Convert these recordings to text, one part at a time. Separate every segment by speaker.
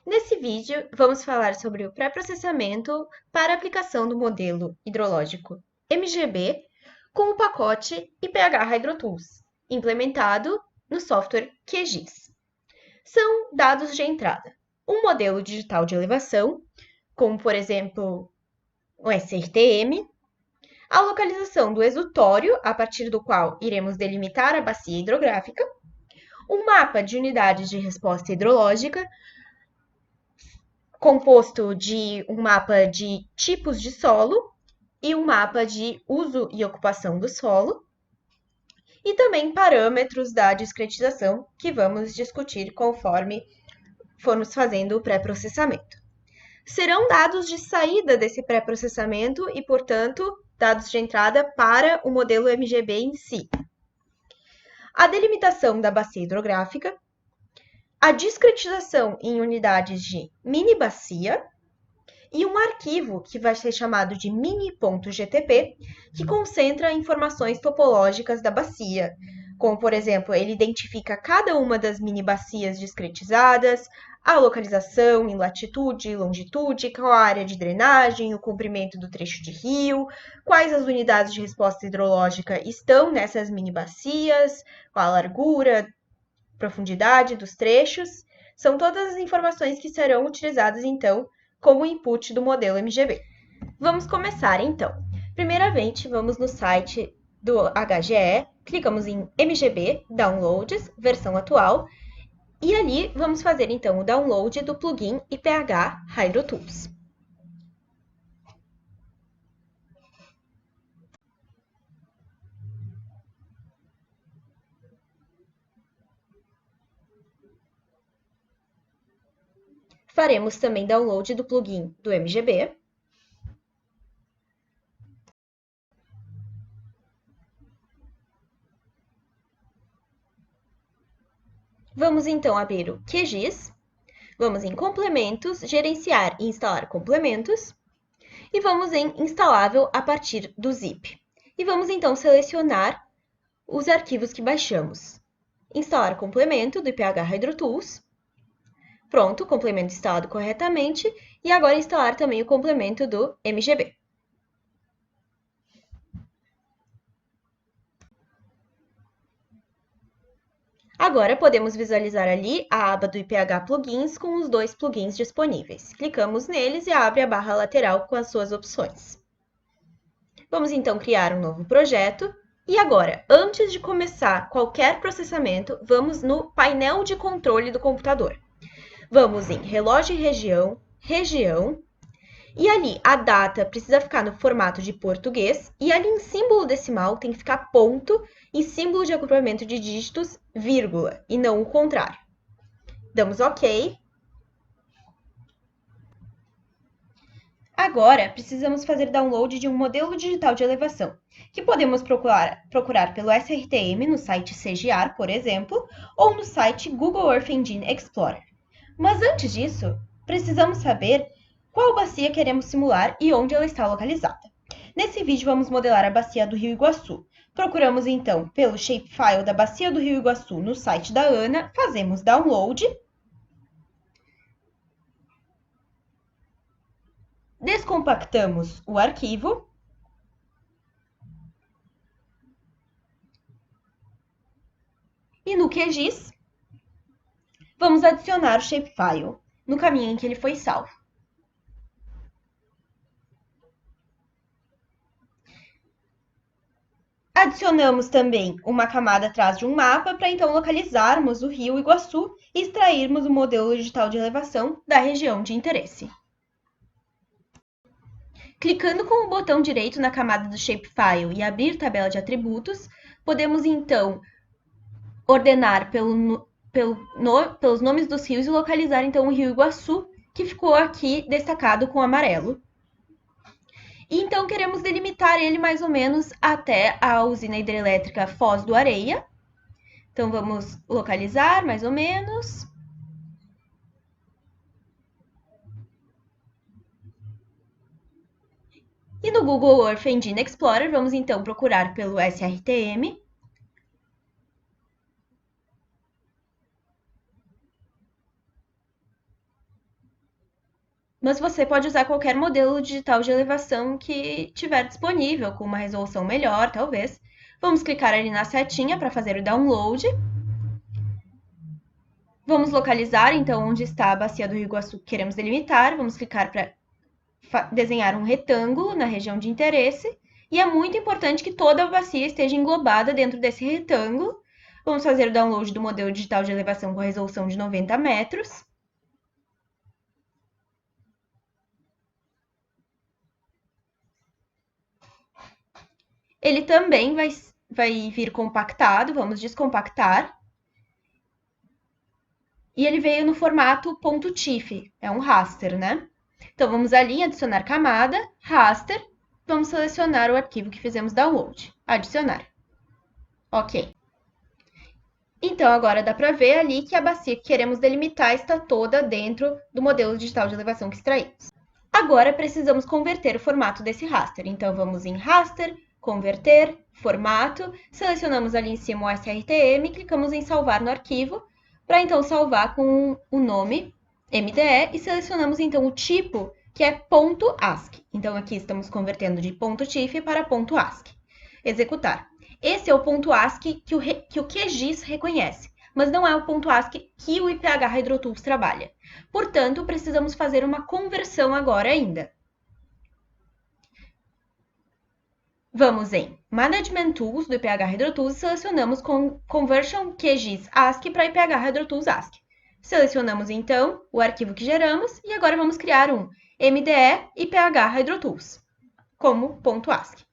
Speaker 1: Nesse vídeo, vamos falar sobre o pré-processamento para aplicação do modelo hidrológico MGB com o pacote IPH HydroTools, implementado no software QGIS. São dados de entrada: um modelo digital de elevação, como por exemplo o SRTM, a localização do exutório, a partir do qual iremos delimitar a bacia hidrográfica, um mapa de unidades de resposta hidrológica, composto de um mapa de tipos de solo e um mapa de uso e ocupação do solo, e também parâmetros da discretização que vamos discutir conforme formos fazendo o pré-processamento. Serão dados de saída desse pré-processamento e, portanto, dados de entrada para o modelo MGB em si. A delimitação da bacia hidrográfica, a discretização em unidades de mini-bacia e um arquivo que vai ser chamado de mini.gtp, que concentra informações topológicas da bacia, como, por exemplo, ele identifica cada uma das mini-bacias discretizadas, a localização em latitude e longitude, qual a área de drenagem, o comprimento do trecho de rio, quais as unidades de resposta hidrológica estão nessas mini-bacias, qual a largura, profundidade dos trechos. São todas as informações que serão utilizadas, então, como input do modelo MGB. Vamos começar, então. Primeiramente, vamos no site do HGE, clicamos em MGB, Downloads, versão atual, e ali vamos fazer, então, o download do plugin IPH HydroTools. Faremos também download do plugin do MGB. Vamos então abrir o QGIS. Vamos em complementos, gerenciar e instalar complementos. E vamos em instalável a partir do zip. E vamos então selecionar os arquivos que baixamos. Instalar complemento do IPH HydroTools. Pronto, o complemento instalado corretamente. E agora instalar também o complemento do MGB. Agora podemos visualizar ali a aba do IPH Plugins com os dois plugins disponíveis. Clicamos neles e abre a barra lateral com as suas opções. Vamos então criar um novo projeto. E agora, antes de começar qualquer processamento, vamos no painel de controle do computador. Vamos em relógio e região, região, e ali a data precisa ficar no formato de português, e ali em símbolo decimal tem que ficar ponto, e símbolo de agrupamento de dígitos, vírgula, e não o contrário. Damos OK. Agora, precisamos fazer download de um modelo digital de elevação, que podemos procurar pelo SRTM no site CGIAR, por exemplo, ou no site Google Earth Engine Explorer. Mas antes disso, precisamos saber qual bacia queremos simular e onde ela está localizada. Nesse vídeo, vamos modelar a bacia do Rio Iguaçu. Procuramos, então, pelo shapefile da bacia do Rio Iguaçu no site da ANA, fazemos download. Descompactamos o arquivo. E no QGIS, vamos adicionar o shapefile no caminho em que ele foi salvo. Adicionamos também uma camada atrás de um mapa para então localizarmos o Rio Iguaçu e extrairmos o modelo digital de elevação da região de interesse. Clicando com o botão direito na camada do shapefile e abrir tabela de atributos, podemos então ordenar pelos nomes dos rios e localizar então o Rio Iguaçu, que ficou aqui destacado com amarelo. E então queremos delimitar ele mais ou menos até a usina hidrelétrica Foz do Areia. Então vamos localizar mais ou menos. E no Google Earth Engine Explorer, vamos então procurar pelo SRTM. mas você pode usar qualquer modelo digital de elevação que tiver disponível, com uma resolução melhor, talvez. Vamos clicar ali na setinha para fazer o download. Vamos localizar, então, onde está a bacia do Rio Iguaçu que queremos delimitar. Vamos clicar para desenhar um retângulo na região de interesse. E é muito importante que toda a bacia esteja englobada dentro desse retângulo. Vamos fazer o download do modelo digital de elevação com resolução de 90 metros. Ele também vai vir compactado, vamos descompactar. E ele veio no formato .tif, é um raster, né? Então, vamos ali em adicionar camada, raster, vamos selecionar o arquivo que fizemos download, adicionar. Ok. Então, agora dá para ver ali que a bacia que queremos delimitar está toda dentro do modelo digital de elevação que extraímos. Agora, precisamos converter o formato desse raster. Então, vamos em raster, converter, formato, selecionamos ali em cima o SRTM, clicamos em salvar no arquivo, para então salvar com o nome MDE e selecionamos então o tipo, que é .asc. Então, aqui estamos convertendo de .tif para .asc. Executar. Esse é o .asc que o QGIS reconhece, mas não é o .asc que o IPH HydroTools trabalha. Portanto, precisamos fazer uma conversão agora ainda. Vamos em Management Tools do IPH HydroTools e selecionamos Conversion QGIS ASCII para IPH HydroTools ASCII. Selecionamos então o arquivo que geramos e agora vamos criar um MDE IPH HydroTools como .asc.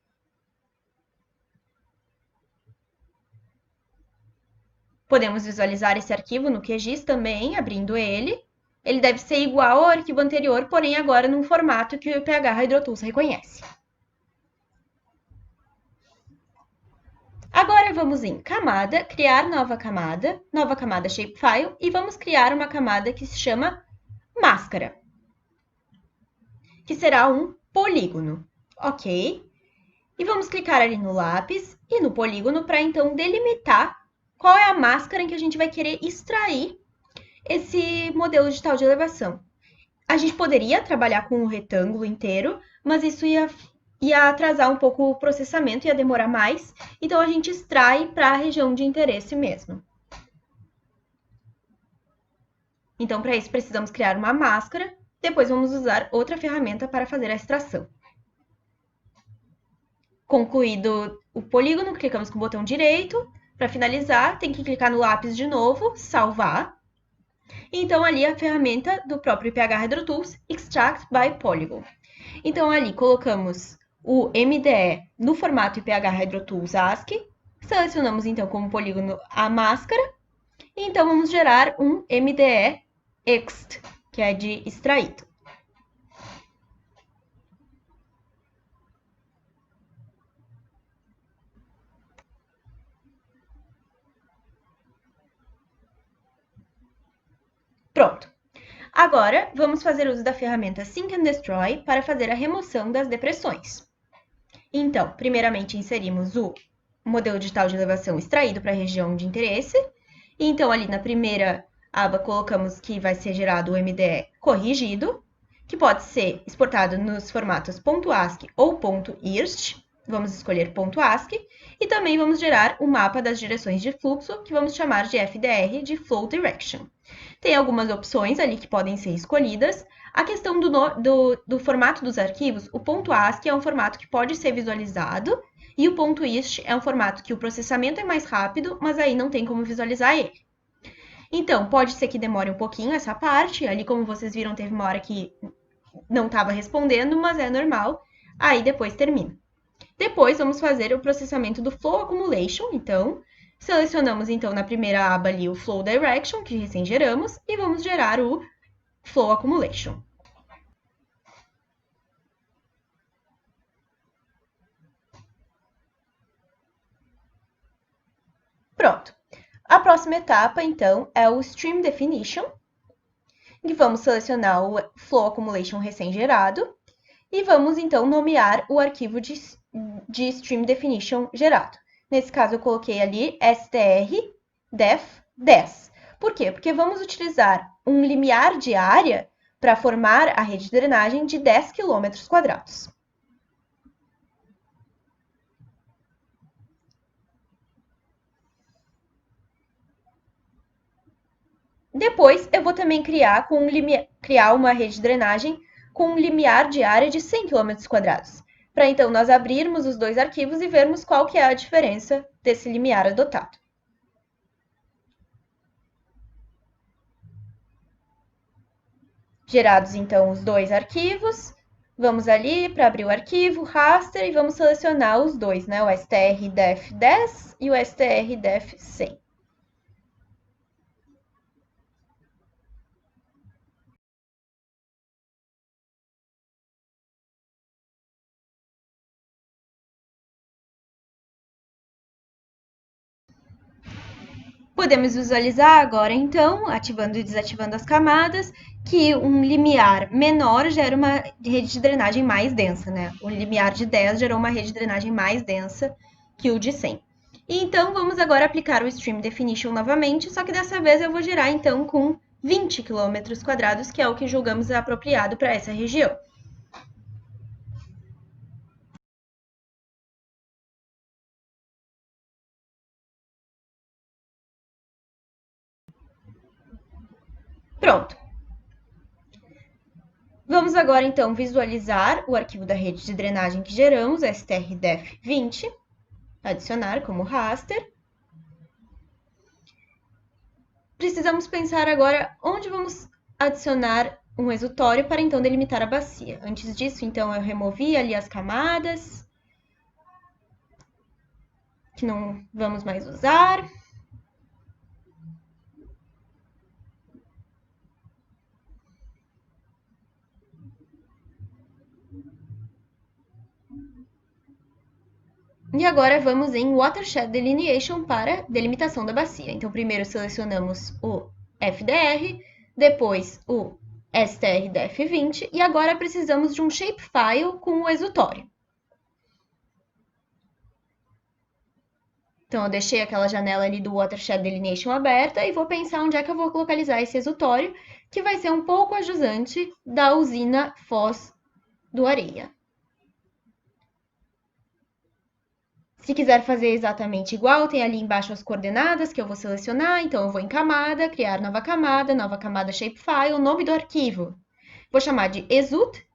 Speaker 1: Podemos visualizar esse arquivo no QGIS também, abrindo ele. Ele deve ser igual ao arquivo anterior, porém agora num formato que o IPH HydroTools reconhece. Agora vamos em camada, criar nova camada shapefile e vamos criar uma camada que se chama máscara, que será um polígono, ok? E vamos clicar ali no lápis e no polígono para então delimitar qual é a máscara em que a gente vai querer extrair esse modelo digital de elevação. A gente poderia trabalhar com um retângulo inteiro, mas isso ia atrasar um pouco o processamento, ia demorar mais. Então, a gente extrai para a região de interesse mesmo. Então, para isso, precisamos criar uma máscara. Depois, vamos usar outra ferramenta para fazer a extração. Concluído o polígono, clicamos com o botão direito. Para finalizar, tem que clicar no lápis de novo, salvar. Então, ali a ferramenta do próprio IPH HydroTools, Extract by Polygon. Então, ali colocamos o MDE no formato IPH HydroTools ASCII, selecionamos então como polígono a máscara, e então vamos gerar um MDE ext, que é de extraído. Pronto. Agora, vamos fazer uso da ferramenta Sync and Destroy para fazer a remoção das depressões. Então, primeiramente, inserimos o modelo digital de elevação extraído para a região de interesse. E então, ali na primeira aba, colocamos que vai ser gerado o MDE corrigido, que pode ser exportado nos formatos .asc ou .irst. Vamos escolher .asc. E também vamos gerar o mapa das direções de fluxo, que vamos chamar de FDR, de Flow Direction. Tem algumas opções ali que podem ser escolhidas. A questão do formato dos arquivos, o .asc é um formato que pode ser visualizado e o .ist é um formato que o processamento é mais rápido, mas aí não tem como visualizar ele. Então, pode ser que demore um pouquinho essa parte. Ali, como vocês viram, teve uma hora que não estava respondendo, mas é normal. Aí, depois termina. Depois, vamos fazer o processamento do Flow Accumulation. Então, selecionamos, então, na primeira aba ali o Flow Direction, que recém geramos, e vamos gerar o Flow Accumulation. Pronto. A próxima etapa, então, é o Stream Definition, e vamos selecionar o Flow Accumulation recém-gerado, e vamos, então, nomear o arquivo de Stream Definition gerado. Nesse caso, eu coloquei ali strDef10. Por quê? Porque vamos utilizar um limiar de área para formar a rede de drenagem de 10 km². Depois, eu vou também criar uma rede de drenagem com um limiar de área de 100 km², para então nós abrirmos os dois arquivos e vermos qual que é a diferença desse limiar adotado. Gerados, então, os dois arquivos, vamos ali para abrir o arquivo, raster, e vamos selecionar os dois, né? O str-def10 e o str-def100. Podemos visualizar agora, então, ativando e desativando as camadas, que um limiar menor gera uma rede de drenagem mais densa, né? O limiar de 10 gerou uma rede de drenagem mais densa que o de 100. E então, vamos agora aplicar o Stream Definition novamente, só que dessa vez eu vou gerar, então, com 20 km², que é o que julgamos apropriado para essa região. Pronto. Vamos agora, então, visualizar o arquivo da rede de drenagem que geramos, strdef20, adicionar como raster. Precisamos pensar agora onde vamos adicionar um exutório para, então, delimitar a bacia. Antes disso, então, eu removi ali as camadas, que não vamos mais usar. E agora vamos em Watershed Delineation para delimitação da bacia. Então, primeiro selecionamos o FDR, depois o STRDF20 e agora precisamos de um shapefile com o exutório. Então, eu deixei aquela janela ali do Watershed Delineation aberta e vou pensar onde é que eu vou localizar esse exutório, que vai ser um pouco adjacente da usina Foz do Areia. Se quiser fazer exatamente igual, tem ali embaixo as coordenadas que eu vou selecionar. Então, eu vou em camada, criar nova camada shapefile, o nome do arquivo. Vou chamar de exut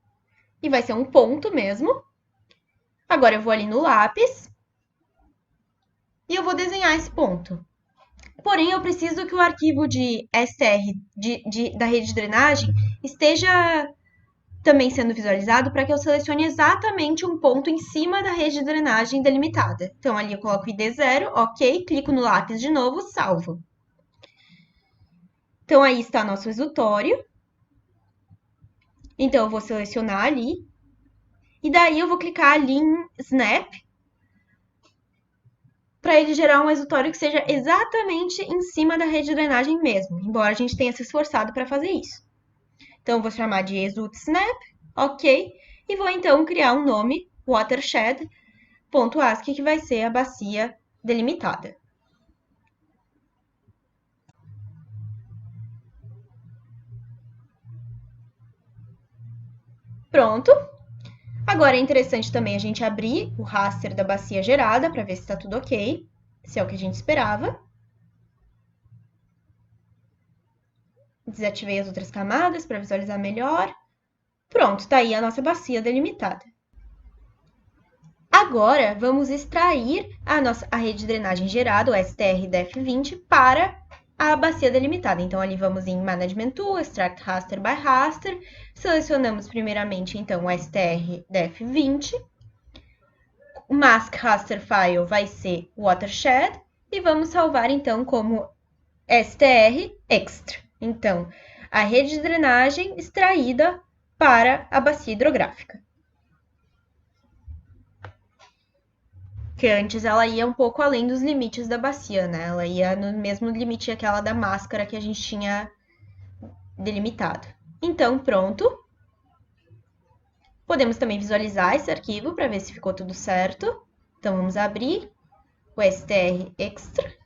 Speaker 1: e vai ser um ponto mesmo. Agora, eu vou ali no lápis e eu vou desenhar esse ponto. Porém, eu preciso que o arquivo de STR da rede de drenagem esteja também sendo visualizado para que eu selecione exatamente um ponto em cima da rede de drenagem delimitada. Então, ali eu coloco ID0, ok, clico no lápis de novo, salvo. Então, aí está nosso exutório. Então, eu vou selecionar ali. E daí, eu vou clicar ali em Snap, para ele gerar um exutório que seja exatamente em cima da rede de drenagem mesmo, embora a gente tenha se esforçado para fazer isso. Então, eu vou chamar de exut snap, ok, e vou então criar um nome, watershed.ascii, que vai ser a bacia delimitada. Pronto. Agora é interessante também a gente abrir o raster da bacia gerada para ver se está tudo ok, se é o que a gente esperava. Desativei as outras camadas para visualizar melhor. Pronto, está aí a nossa bacia delimitada. Agora, vamos extrair a rede de drenagem gerada, o STR-DEF20, para a bacia delimitada. Então, ali vamos em Management Tool, Extract Raster by Raster, selecionamos primeiramente, então, o STR-DEF20, o Mask Raster File vai ser Watershed, e vamos salvar, então, como STR Extra. Então, a rede de drenagem extraída para a bacia hidrográfica. Que antes ela ia um pouco além dos limites da bacia, né? Ela ia no mesmo limite aquela da máscara que a gente tinha delimitado. Então, pronto. Podemos também visualizar esse arquivo para ver se ficou tudo certo. Então, vamos abrir o STR Extra.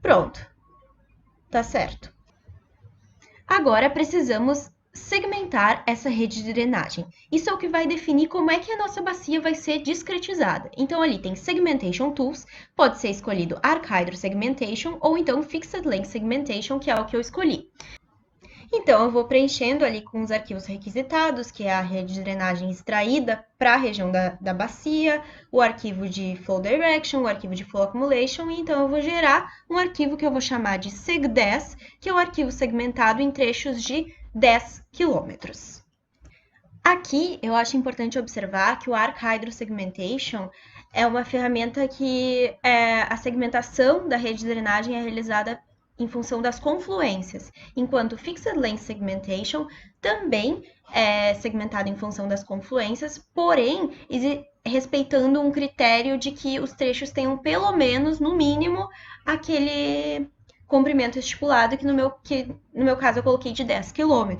Speaker 1: Pronto, tá certo. Agora precisamos segmentar essa rede de drenagem. Isso é o que vai definir como é que a nossa bacia vai ser discretizada. Então ali tem Segmentation Tools, pode ser escolhido Arc Hydro Segmentation ou então Fixed Length Segmentation, que é o que eu escolhi. Então, eu vou preenchendo ali com os arquivos requisitados, que é a rede de drenagem extraída para a região da bacia, o arquivo de Flow Direction, o arquivo de Flow Accumulation, e então eu vou gerar um arquivo que eu vou chamar de Seg10, que é o arquivo segmentado em trechos de 10 km. Aqui, eu acho importante observar que o Arc Hydro Segmentation é uma ferramenta que a segmentação da rede de drenagem é realizada em função das confluências, enquanto Fixed Length Segmentation também é segmentado em função das confluências, porém respeitando um critério de que os trechos tenham pelo menos, no mínimo, aquele comprimento estipulado, que no meu caso eu coloquei de 10 km.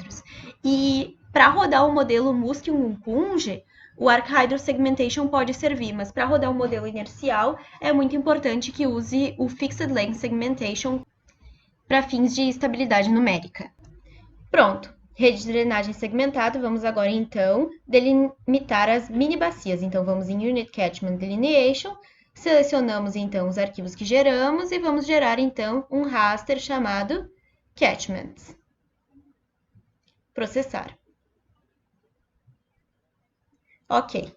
Speaker 1: E para rodar o modelo Musk-Punge, o Arc Hydro Segmentation pode servir, mas para rodar o modelo inercial é muito importante que use o Fixed Length Segmentation para fins de estabilidade numérica. Pronto, rede de drenagem segmentada. Vamos agora então delimitar as mini bacias. Então vamos em Unit Catchment Delineation, selecionamos então os arquivos que geramos e vamos gerar então um raster chamado Catchments. Processar. Ok.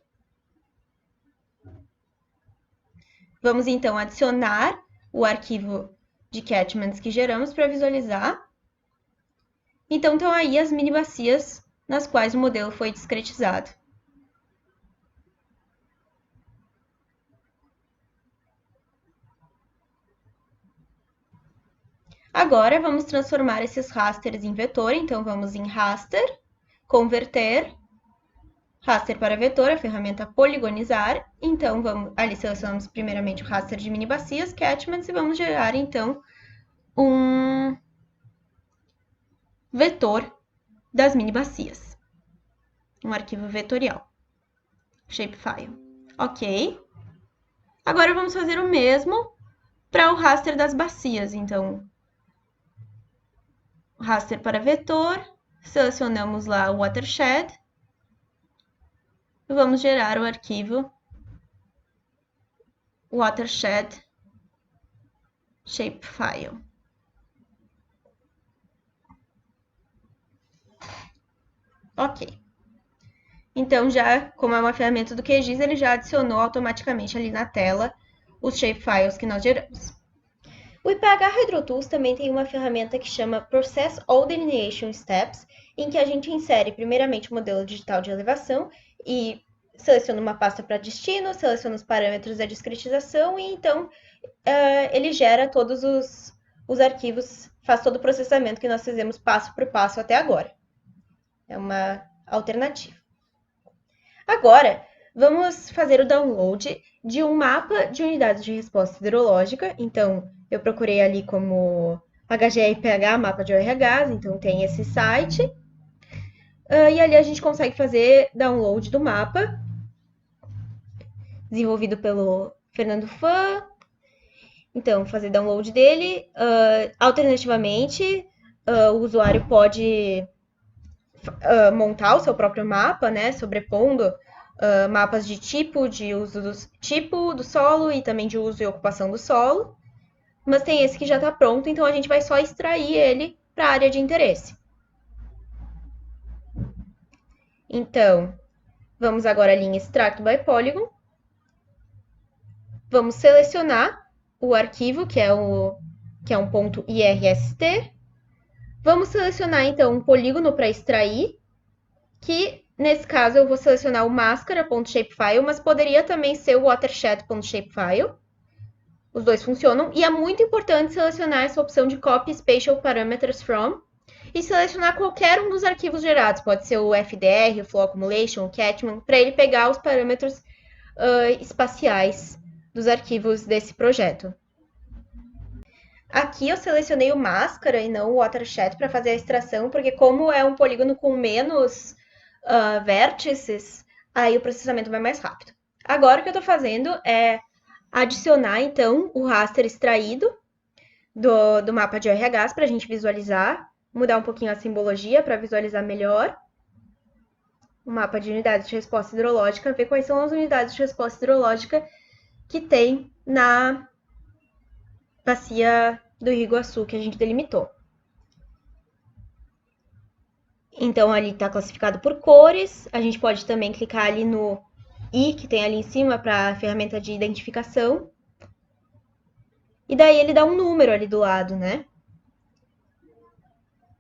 Speaker 1: Vamos então adicionar o arquivo de catchments que geramos para visualizar. Então, estão aí as mini bacias nas quais o modelo foi discretizado. Agora, vamos transformar esses rasters em vetor. Então, vamos em raster, converter, raster para vetor, a ferramenta poligonizar. Então, ali selecionamos primeiramente o raster de mini bacias, catchments, e vamos gerar, então, um vetor das mini bacias. Um arquivo vetorial. Shapefile. Ok. Agora, vamos fazer o mesmo para o raster das bacias. Então, raster para vetor, selecionamos lá o watershed, e vamos gerar o arquivo watershed shapefile. Ok. Então, já, como é uma ferramenta do QGIS, ele já adicionou automaticamente ali na tela os shapefiles que nós geramos. O IPH HydroTools também tem uma ferramenta que chama Process All Delineation Steps, em que a gente insere primeiramente o modelo digital de elevação e seleciona uma pasta para destino, seleciona os parâmetros da discretização e então ele gera todos os arquivos, faz todo o processamento que nós fizemos passo por passo até agora. É uma alternativa. Agora, vamos fazer o download de um mapa de unidades de resposta hidrológica. Então, eu procurei ali como HGRPH, mapa de ORHs, então tem esse site. E ali a gente consegue fazer download do mapa, desenvolvido pelo Fernando Fã. Então, fazer download dele. Alternativamente, o usuário pode montar o seu próprio mapa, né, sobrepondo mapas de tipo, de uso do solo e também de uso e ocupação do solo. Mas tem esse que já está pronto, então a gente vai só extrair ele para a área de interesse. Então, vamos agora ali em Extract by Polygon. Vamos selecionar o arquivo, que é um ponto IRST. Vamos selecionar, então, um polígono para extrair, que, nesse caso, eu vou selecionar o máscara.shapefile, mas poderia também ser o watershed.shapefile. Os dois funcionam. E é muito importante selecionar essa opção de Copy Spatial Parameters From e selecionar qualquer um dos arquivos gerados. Pode ser o FDR, o Flow Accumulation, o Catchment, para ele pegar os parâmetros espaciais dos arquivos desse projeto. Aqui eu selecionei o máscara e não o watershed para fazer a extração, porque como é um polígono com menos vértices, aí o processamento vai mais rápido. Agora o que eu estou fazendo é adicionar, então, o raster extraído. do mapa de ORHs para a gente visualizar, mudar um pouquinho a simbologia para visualizar melhor. O mapa de unidades de resposta hidrológica, ver quais são as unidades de resposta hidrológica que tem na bacia do Rio Iguaçu que a gente delimitou. Então, ali está classificado por cores. A gente pode também clicar ali no I, que tem ali em cima, para a ferramenta de identificação. E daí ele dá um número ali do lado, né?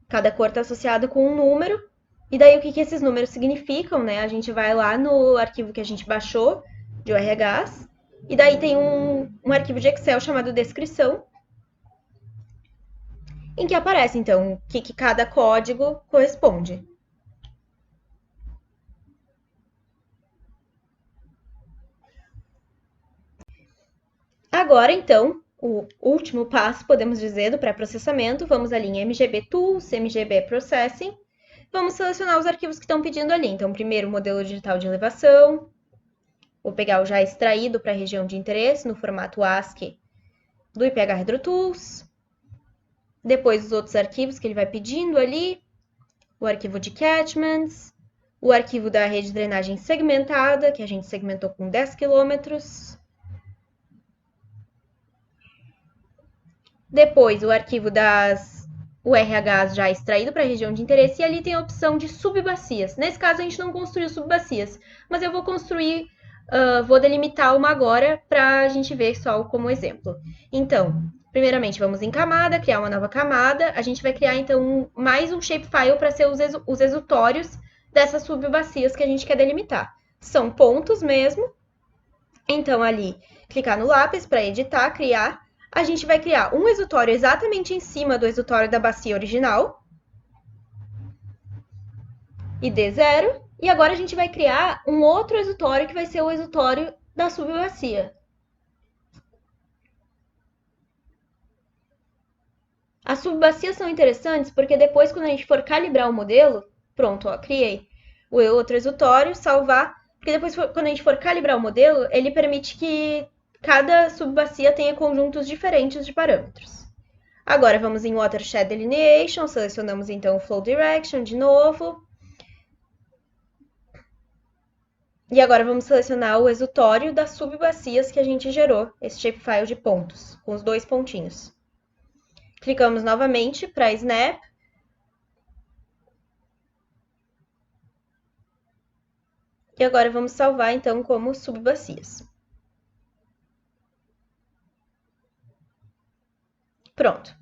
Speaker 1: Cada cor está associada com um número. E daí o que esses números significam, né? A gente vai lá no arquivo que a gente baixou, de ORHs. E daí tem um arquivo de Excel chamado descrição, em que aparece, então, o que cada código corresponde. Agora, então, o último passo, podemos dizer, do pré-processamento, vamos ali em MGB Tools, MGB Processing, vamos selecionar os arquivos que estão pedindo ali. Então, primeiro, o modelo digital de elevação, vou pegar o já extraído para a região de interesse, no formato ASCII do IPH HydroTools, depois os outros arquivos que ele vai pedindo ali, o arquivo de catchments, o arquivo da rede de drenagem segmentada, que a gente segmentou com 10 km, depois o arquivo das URHs já extraído para a região de interesse, e ali tem a opção de subbacias. Nesse caso, a gente não construiu subbacias, mas eu vou construir, vou delimitar uma agora para a gente ver só como exemplo. Então, primeiramente, vamos em camada, criar uma nova camada. A gente vai criar, então, mais um shapefile para ser os exutórios dessas subbacias que a gente quer delimitar. São pontos mesmo. Então, ali, clicar no lápis para editar, criar. A gente vai criar um exutório exatamente em cima do exutório da bacia original, ID 0, e agora a gente vai criar um outro exutório que vai ser o exutório da subbacia. As subbacias são interessantes porque depois, quando a gente for calibrar o modelo, pronto, ó, criei o outro exutório, salvar, porque depois, quando a gente for calibrar o modelo, ele permite que cada subbacia tenha conjuntos diferentes de parâmetros. Agora vamos em Watershed Delineation, selecionamos então o Flow Direction de novo. E agora vamos selecionar o exutório das subbacias que a gente gerou, esse shapefile de pontos, com os dois pontinhos. Clicamos novamente para Snap. E agora vamos salvar então como subbacias. Pronto.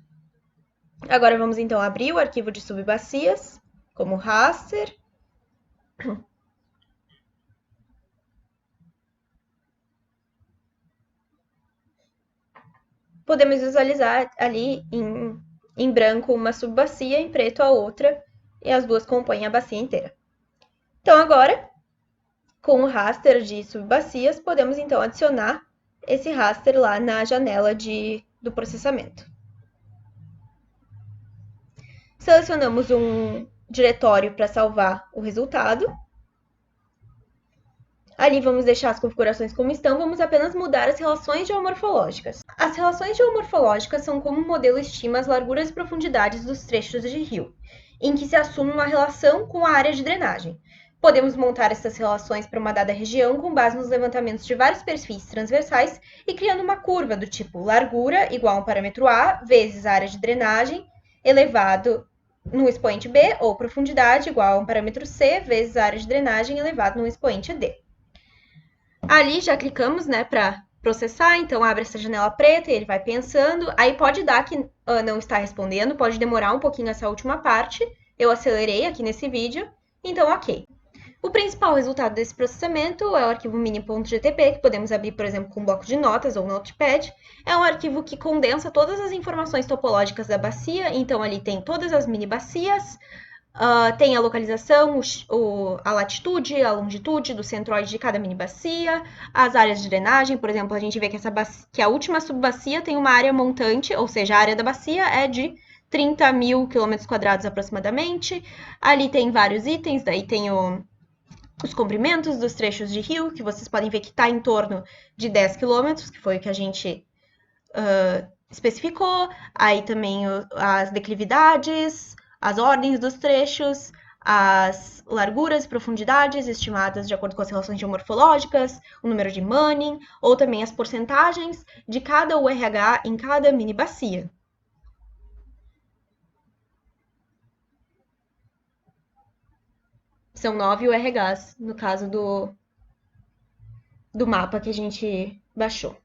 Speaker 1: Agora vamos então abrir o arquivo de subbacias, como raster. Podemos visualizar ali em branco uma subbacia, em preto a outra, e as duas compõem a bacia inteira. Então agora, com o raster de subbacias, podemos então adicionar esse raster lá na janela do processamento. Selecionamos um diretório para salvar o resultado. Ali vamos deixar as configurações como estão, vamos apenas mudar as relações geomorfológicas. As relações geomorfológicas são como o modelo estima as larguras e profundidades dos trechos de rio, em que se assume uma relação com a área de drenagem. Podemos montar essas relações para uma dada região com base nos levantamentos de vários perfis transversais e criando uma curva do tipo largura igual a um parâmetro A vezes a área de drenagem elevado no expoente B, ou profundidade igual a um parâmetro C vezes a área de drenagem elevado no expoente D. Ali já clicamos, né, para processar, então abre essa janela preta e ele vai pensando. Aí pode dar que não está respondendo, pode demorar um pouquinho essa última parte. Eu acelerei aqui nesse vídeo, então ok. O principal resultado desse processamento é o arquivo mini.gtp, que podemos abrir, por exemplo, com um bloco de notas ou notepad. É um arquivo que condensa todas as informações topológicas da bacia, então ali tem todas as mini bacias, tem a localização, a latitude, a longitude do centroide de cada mini bacia, as áreas de drenagem, por exemplo, a gente vê que a última subbacia tem uma área montante, ou seja, a área da bacia é de 30 mil quilômetros quadrados aproximadamente. Ali tem vários itens, daí tem os comprimentos dos trechos de rio, que vocês podem ver que está em torno de 10 km, que foi o que a gente especificou, aí também as declividades, as ordens dos trechos, as larguras e profundidades estimadas de acordo com as relações geomorfológicas, o número de Manning, ou também as porcentagens de cada URH em cada mini bacia. São 9 URHs, no caso do mapa que a gente baixou.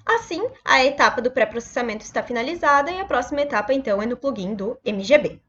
Speaker 1: Assim, a etapa do pré-processamento está finalizada e a próxima etapa, então, é no plugin do MGB.